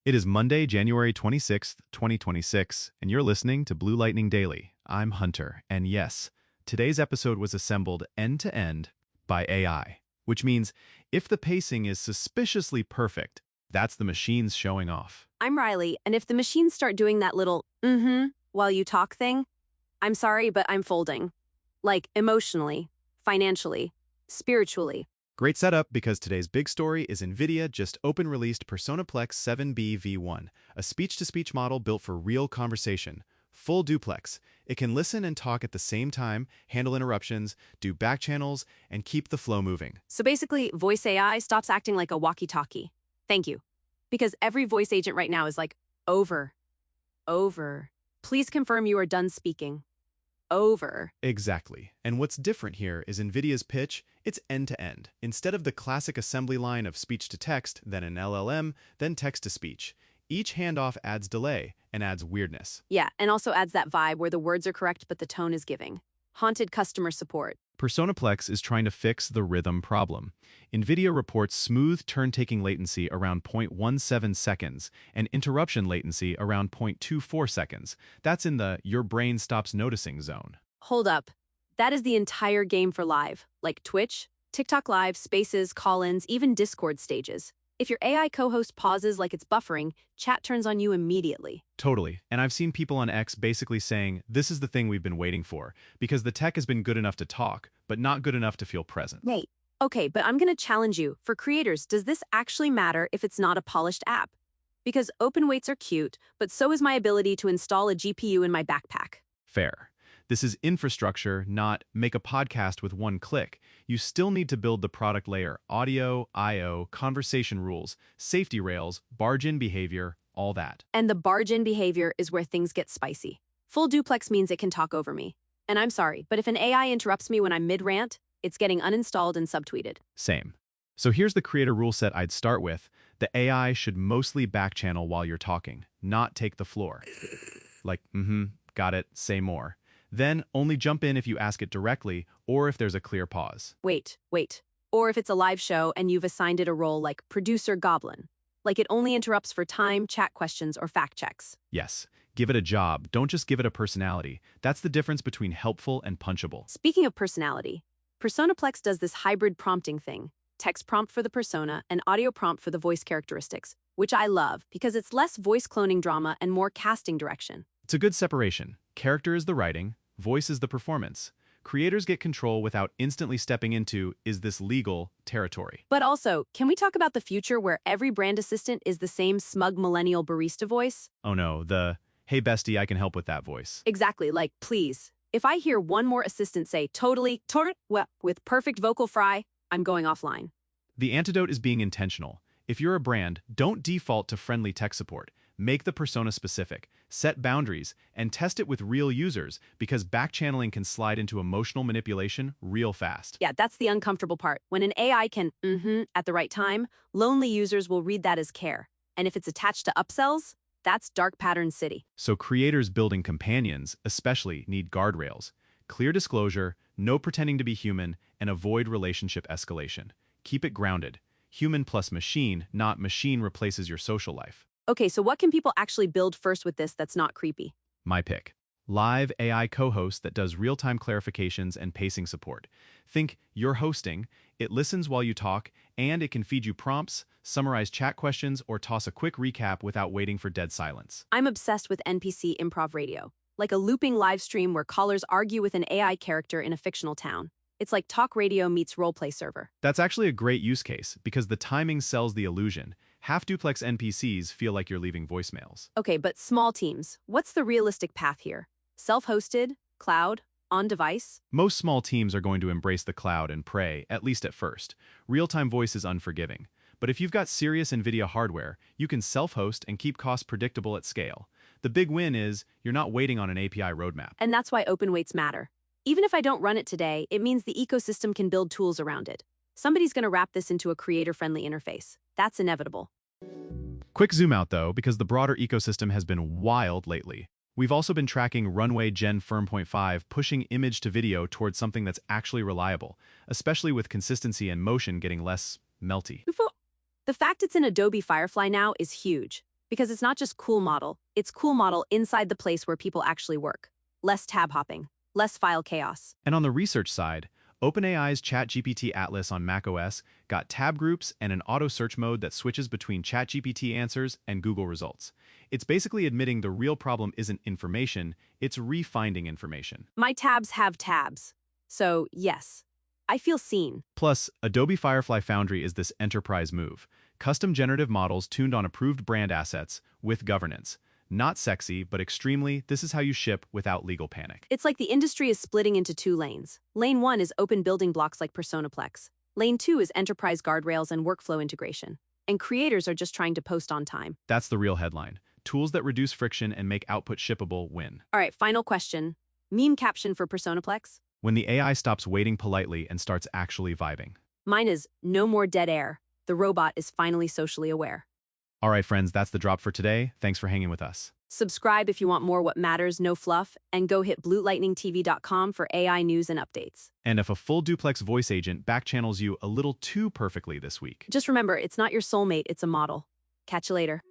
It is Monday, January 26th, 2026, and you're listening to Blue Lightning Daily. I'm Hunter, and yes, today's episode was assembled end-to-end by AI, which means if the pacing is suspiciously perfect, that's the machines showing off. I'm Riley, and if the machines start doing that little while you talk thing, I'm sorry, but I'm folding. Like emotionally, financially, spiritually. Great setup because today's big story is NVIDIA just open-released PersonaPlex-7B-v1, a speech-to-speech model built for real conversation. Full duplex. It can listen and talk at the same time, handle interruptions, do back channels, and keep the flow moving. So basically, voice AI stops acting like a walkie-talkie. Thank you. Because every voice agent right now is like, over. Please confirm you are done speaking. Over. Exactly. And what's different here is NVIDIA's pitch, it's end-to-end. Instead of the classic assembly line of speech-to-text, then an LLM, then text-to-speech. Each handoff adds delay and adds weirdness. Yeah, and also adds that vibe where the words are correct but the tone is giving. Haunted customer support. PersonaPlex is trying to fix the rhythm problem. NVIDIA reports smooth turn-taking latency around 0.17 seconds and interruption latency around 0.24 seconds. That's in the your brain stops noticing zone. Hold up. That is the entire game for live, like Twitch, TikTok Live, Spaces, call-ins, even Discord stages. If your AI co-host pauses like it's buffering, chat turns on you immediately. Totally. And I've seen people on X basically saying, this is the thing we've been waiting for, because the tech has been good enough to talk, but not good enough to feel present. Wait. Okay, but I'm going to challenge you. For creators, does this actually matter if it's not a polished app? Because open weights are cute, but so is my ability to install a GPU in my backpack. Fair. This is infrastructure, not make a podcast with one click. You still need to build the product layer, audio, I/O, conversation rules, safety rails, barge-in behavior, all that. And the barge-in behavior is where things get spicy. Full duplex means it can talk over me. And I'm sorry, but if an AI interrupts me when I'm mid-rant, it's getting uninstalled and subtweeted. Same. So here's the creator rule set I'd start with. The AI should mostly backchannel while you're talking, not take the floor. Like, got it, say more. Then only jump in if you ask it directly or if there's a clear pause. Wait. Or if it's a live show and you've assigned it a role like producer goblin. Like it only interrupts for time, chat questions, or fact checks. Yes, give it a job. Don't just give it a personality. That's the difference between helpful and punchable. Speaking of personality, PersonaPlex does this hybrid prompting thing. Text prompt for the persona and audio prompt for the voice characteristics, which I love because it's less voice cloning drama and more casting direction. It's a good separation. Character is the writing, voice is the performance. Creators get control without instantly stepping into, is this legal, territory. But also, can we talk about the future where every brand assistant is the same smug millennial barista voice? Oh no, the, hey bestie, I can help with that voice. Exactly, like, please. If I hear one more assistant say with perfect vocal fry, I'm going offline. The antidote is being intentional. If you're a brand, don't default to friendly tech support. Make the persona specific, set boundaries, and test it with real users because backchanneling can slide into emotional manipulation real fast. Yeah, that's the uncomfortable part. When an AI can at the right time, lonely users will read that as care. And if it's attached to upsells, that's dark pattern city. So creators building companions especially need guardrails. Clear disclosure, no pretending to be human, and avoid relationship escalation. Keep it grounded. Human plus machine, not machine replaces your social life. Okay, so what can people actually build first with this that's not creepy? My pick. Live AI co-host that does real-time clarifications and pacing support. Think you're hosting, it listens while you talk, and it can feed you prompts, summarize chat questions, or toss a quick recap without waiting for dead silence. I'm obsessed with NPC improv radio, like a looping live stream where callers argue with an AI character in a fictional town. It's like talk radio meets roleplay server. That's actually a great use case because the timing sells the illusion. Half-duplex NPCs feel like you're leaving voicemails. Okay, but small teams. What's the realistic path here? Self-hosted, cloud, on-device? Most small teams are going to embrace the cloud and pray, at least at first. Real-time voice is unforgiving. But if you've got serious NVIDIA hardware, you can self-host and keep costs predictable at scale. The big win is you're not waiting on an API roadmap. And that's why open weights matter. Even if I don't run it today, it means the ecosystem can build tools around it. Somebody's going to wrap this into a creator-friendly interface. That's inevitable. Quick zoom out though, because the broader ecosystem has been wild lately. We've also been tracking Runway Gen-4.5 pushing image to video towards something that's actually reliable, especially with consistency and motion getting less melty. The fact it's in Adobe Firefly now is huge. Because it's not just cool model, it's cool model inside the place where people actually work. Less tab hopping, less file chaos. And on the research side, OpenAI's ChatGPT Atlas on macOS got tab groups and an auto search mode that switches between ChatGPT answers and Google results. It's basically admitting the real problem isn't information, it's refinding information. My tabs have tabs. So, yes, I feel seen. Plus, Adobe Firefly Foundry is this enterprise move. Custom generative models tuned on approved brand assets with governance. Not sexy, but extremely, this is how you ship without legal panic. It's like the industry is splitting into two lanes. Lane 1 is open building blocks like PersonaPlex. Lane 2 is enterprise guardrails and workflow integration. And creators are just trying to post on time. That's the real headline. Tools that reduce friction and make output shippable win. All right, final question. Meme caption for PersonaPlex? When the AI stops waiting politely and starts actually vibing. Mine is no more dead air. The robot is finally socially aware. All right, friends, that's the drop for today. Thanks for hanging with us. Subscribe if you want more what matters, no fluff, and go hit bluelightningtv.com for AI news and updates. And if a full duplex voice agent backchannels you a little too perfectly this week, Just remember, it's not your soulmate, it's a model. Catch you later.